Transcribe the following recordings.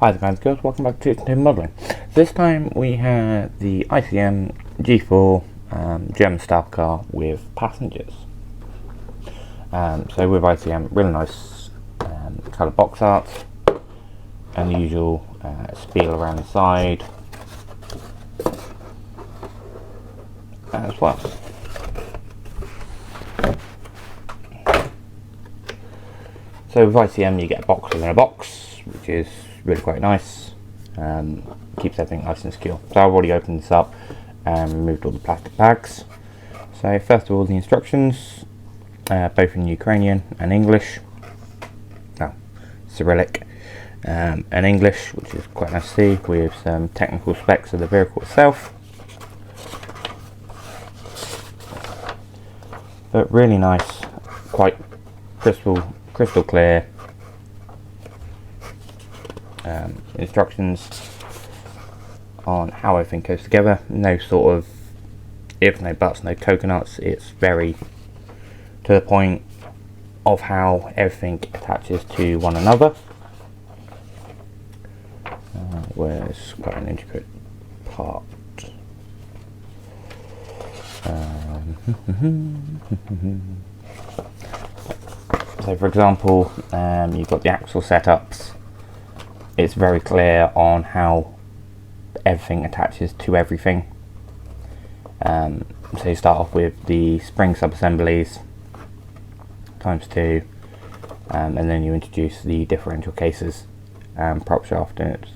Hi there guys and girls, welcome back to Tim Modelling. This time we have the ICM G4 German staff car with passengers. So with ICM, really nice colour box art, and the usual spiel around the side as well. So with ICM you get a box within a box, which is really quite nice. Keeps everything nice and secure. So I've already opened this up and removed all the plastic bags. So first of all, the instructions, both in Ukrainian and English, Cyrillic and English, which is quite nice to see, with some technical specs of the vehicle itself. But really nice, quite crystal clear instructions on how everything goes together. No sort of ifs, no buts, no coconuts. It's very to the point of how everything attaches to one another. Where's quite an intricate part. So for example, you've got the axle setups. It's very clear on how everything attaches to everything. So you start off with the spring sub-assemblies ×2, and then you introduce the differential cases and prop shaft, and it's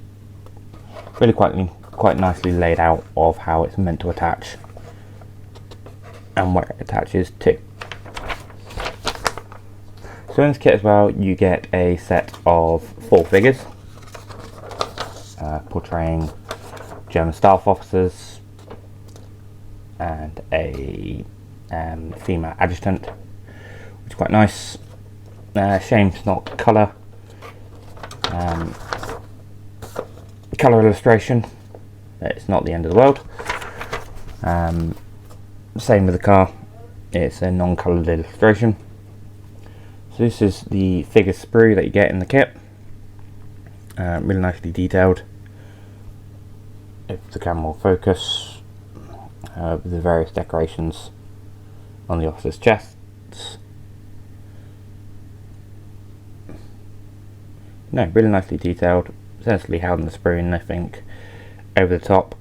really quite nicely laid out of how it's meant to attach and where it attaches to. So in this kit as well, you get a set of 4 figures portraying German staff officers and a female adjutant, which is quite nice. Shame it's not colour illustration. It's not the end of the world. Same with the car, it's a non-coloured illustration. So this is the figure sprue that you get in the kit, really nicely detailed. If the camera will focus, with the various decorations on the officers' chests. No, really nicely detailed, essentially held in the sprue and nothing over the top.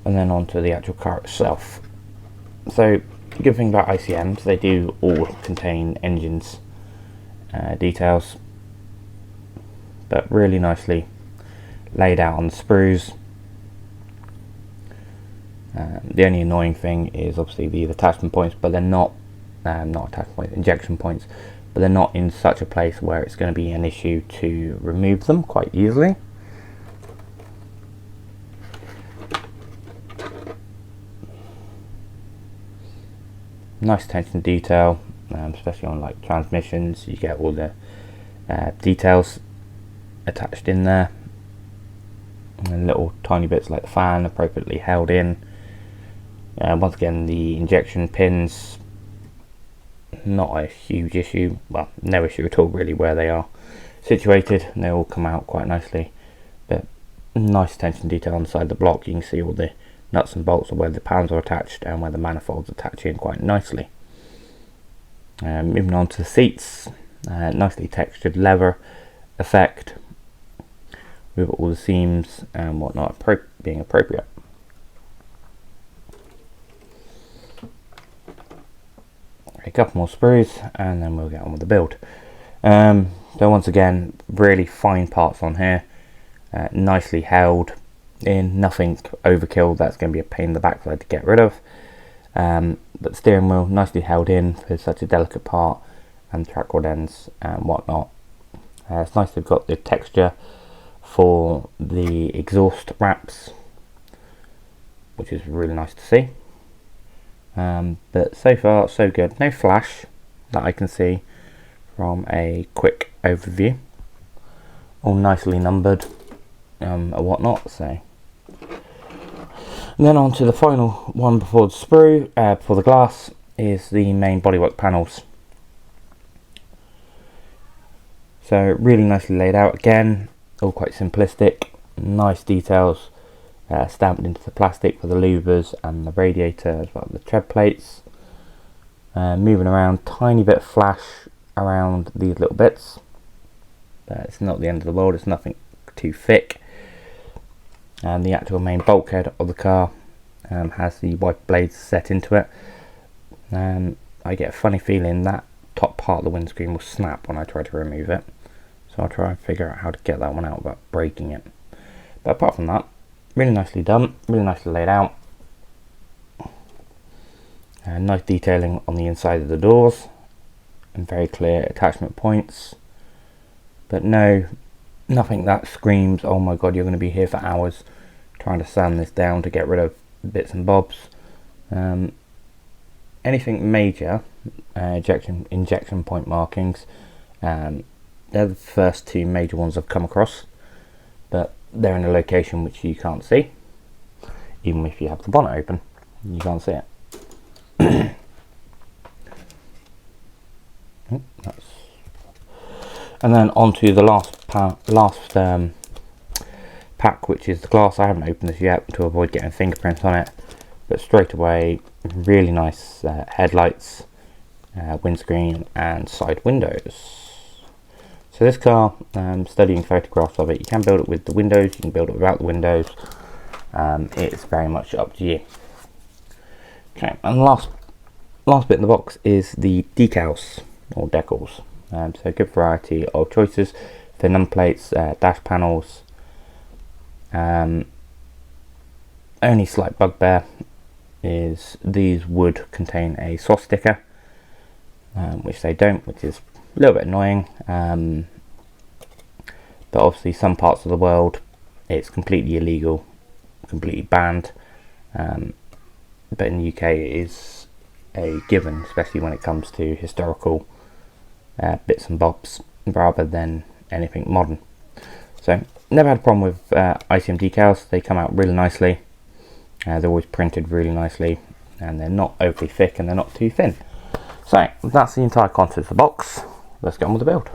And then onto the actual car itself. So the good thing about ICMs, they do all contain engines details, but really nicely laid out on the sprues. The only annoying thing is obviously the attachment points, but they're not attachment points, injection points, but they're not in such a place where it's going to be an issue to remove them quite easily. Nice attention to detail, especially on like transmissions. You get all the details attached in there, and little tiny bits like the fan appropriately held in. Once again, the injection pins, not a huge issue, well, no issue at all really where they are situated. They all come out quite nicely, but nice attention to detail on the side of the block. You can see all the nuts and bolts of where the pans are attached and where the manifolds attach in quite nicely. Moving on to the seats, nicely textured leather effect with all the seams and whatnot being appropriate. A couple more sprues and then we'll get on with the build. So once again, really fine parts on here, nicely held in, nothing overkill that's going to be a pain in the backside to get rid of. But steering wheel nicely held in for such a delicate part, and track rod ends and whatnot. It's nice they've got the texture for the exhaust wraps, which is really nice to see. But so far so good. No flash that I can see from a quick overview. All nicely numbered and whatnot. So and then on to the final one before the sprue, before the glass, is the main bodywork panels. So really nicely laid out again, all quite simplistic, nice details stamped into the plastic for the louvers and the radiator as well as the tread plates. Moving around, tiny bit of flash around these little bits, but it's not the end of the world, it's nothing too thick. And the actual main bulkhead of the car has the wiper blades set into it. I get a funny feeling that top part of the windscreen will snap when I try to remove it, so I'll try and figure out how to get that one out without breaking it. But apart from that, really nicely done, really nicely laid out. Nice detailing on the inside of the doors and very clear attachment points, but nothing that screams, oh my god, you're going to be here for hours trying to sand this down to get rid of bits and bobs. Anything major, injection point markings, they're the first two major ones I've come across, but they're in a location which you can't see. Even if you have the bonnet open, you can't see it. And then onto the last pack, which is the glass. I haven't opened this yet to avoid getting fingerprints on it, but straight away, really nice headlights, windscreen and side windows. So this car, studying photographs of it, you can build it with the windows, you can build it without the windows. It's very much up to you. Okay, and the last bit in the box is the decals or decals. So a good variety of choices for number plates, dash panels. Only slight bugbear is these would contain a soft sticker, which they don't, which is a little bit annoying. But obviously some parts of the world it's completely illegal, completely banned. But in the UK it is a given, especially when it comes to historical bits and bobs rather than anything modern. So never had a problem with ICM decals. They come out really nicely. They're always printed really nicely, and they're not overly thick and they're not too thin. So that's the entire contents of the box. Let's get on with the build.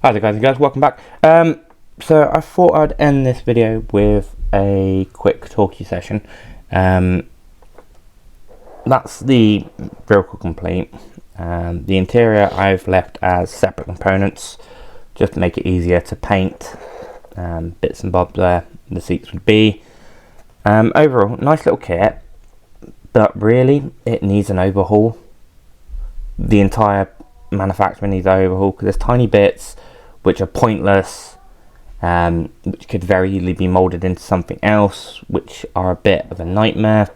Hi there guys and girls, welcome back. So I thought I'd end this video with a quick talkie session. That's the vehicle complete. The interior I've left as separate components just to make it easier to paint. Bits and bobs where the seats would be. Overall, nice little kit, but really it needs an overhaul. The entire manufacturer needs an overhaul because there's tiny bits which are pointless, which could very easily be molded into something else, which are a bit of a nightmare.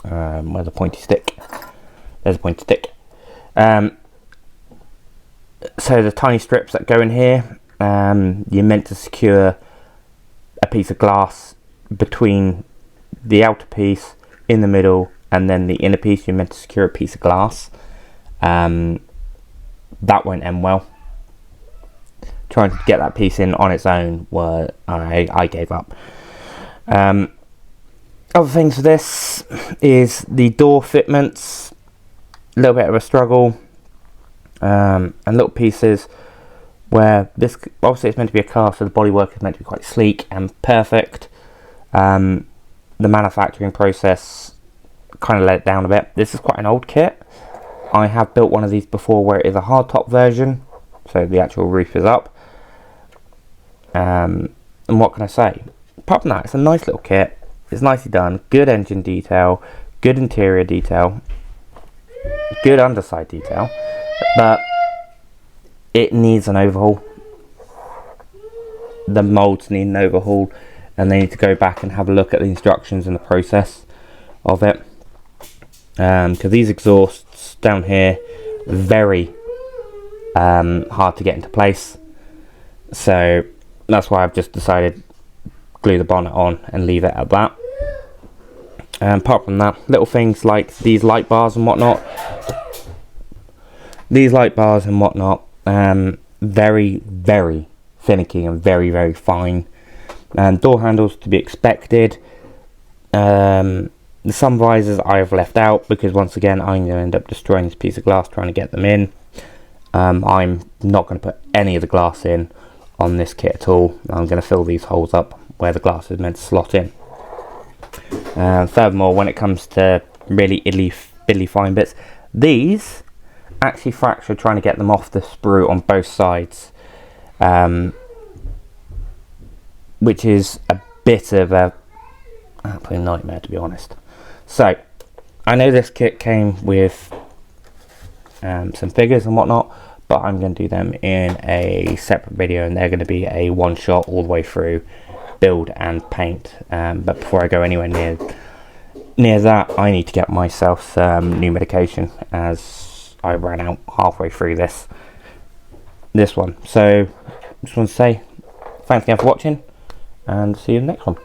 Where's the pointy stick? There's a pointy stick. So the tiny strips that go in here, you're meant to secure a piece of glass between the outer piece, in the middle, and then the inner piece. You're meant to secure a piece of glass. That won't end well. Trying to get that piece in on its own, I gave up. Other things for this is the door fitments, a little bit of a struggle, and little pieces where this, obviously it's meant to be a car, so the bodywork is meant to be quite sleek and perfect. The manufacturing process kind of let it down a bit. This is quite an old kit. I have built one of these before where it is a hardtop version, so the actual roof is up. And what can I say? Apart from that, it's a nice little kit. It's nicely done. Good engine detail, good interior detail, good underside detail, but it needs an overhaul. The molds need an overhaul, and they need to go back and have a look at the instructions and the process of it. Because these exhausts down here, very hard to get into place. So that's why I've just decided glue the bonnet on and leave it at that. Apart from that, little things like these light bars and whatnot. Very, very finicky and very, very fine. Door handles to be expected. The sun visors I've left out because once again I'm going to end up destroying this piece of glass trying to get them in. I'm not going to put any of the glass in on this kit at all. I'm going to fill these holes up where the glass is meant to slot in. Furthermore, when it comes to really fiddly fine bits, these actually fractured trying to get them off the sprue on both sides, which is a bit of a absolute nightmare, to be honest. So I know this kit came with some figures and whatnot, but I'm going to do them in a separate video, and they're going to be a one shot all the way through build and paint. But before I go anywhere near that, I need to get myself some new medication as I ran out halfway through this one. So just want to say thanks again for watching, and see you in the next one.